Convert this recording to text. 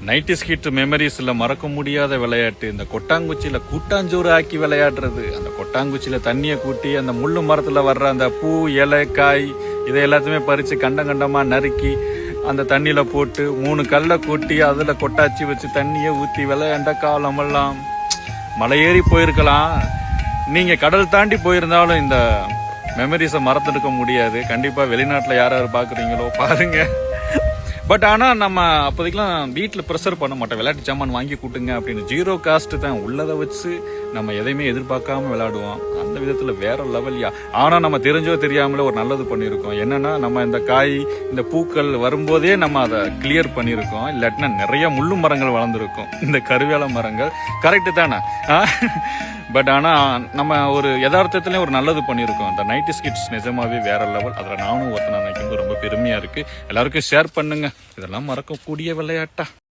90s kit மெமரிஸ்ல மறக்க முடியாத விளையாட்டு இந்த கொட்டாங்குச்சியில கூட்டாஞ்சோறு ஆக்கி விளையாடுறது. அந்த கொட்டாங்குச்சியில தண்ணியை கூட்டி அந்த முள்ளு மரத்துல வர்ற அந்த பூ இலை காய் இதை எல்லாத்தையுமே பறிச்சு கண்டமா நறுக்கி அந்த தண்ணியில போட்டு 3 கல்லை கூட்டி அதுல கொட்டாச்சி வச்சு தண்ணியை ஊத்தி விளையாண்ட காலமெல்லாம். மலை ஏறி போயிருக்கலாம், நீங்க கடல் தாண்டி போயிருந்தாலும் இந்த மெமரிஸை மறந்துடுக்க முடியாது. கண்டிப்பா வெளிநாட்டுல யார் யார் பாக்குறீங்களோ பாருங்க. பட் ஆனால் நம்ம அப்போதைக்கெல்லாம் வீட்டில் ப்ரெஷர் பண்ண மாட்டோம், விளையாட்டு சாமான் வாங்கி கூட்டுங்க அப்படின்னு. 0 காஸ்ட் தான், உள்ளதை வச்சு நம்ம எதையுமே எதிர்பார்க்காம விளையாடுவோம். அந்த விதத்தில் வேற லெவல்யா. ஆனால் நம்ம தெரிஞ்சோ தெரியாமலே ஒரு நல்லது பண்ணியிருக்கோம். என்னன்னா, நம்ம இந்த காய் இந்த பூக்கள் வரும்போதே நம்ம அதை கிளியர் பண்ணியிருக்கோம். இல்லாட்டினா நிறைய முள்ளு மரங்கள் வளர்ந்துருக்கும், இந்த கருவேல மரங்கள். கரெக்டு தானே? பட் ஆனால் நம்ம ஒரு யதார்த்தத்துலேயும் ஒரு நல்லது பண்ணியிருக்கோம். இந்த 90s கிட்ஸ் நிஜமாவே வேற லெவல். அதில் நானும் ஒருத்தனை நினைக்கும்போது ரொம்ப பெருமையாக இருக்குது. எல்லாருக்கும் ஷேர் பண்ணுங்க, இதெல்லாம் மறக்கக்கூடிய விளையாட்டா.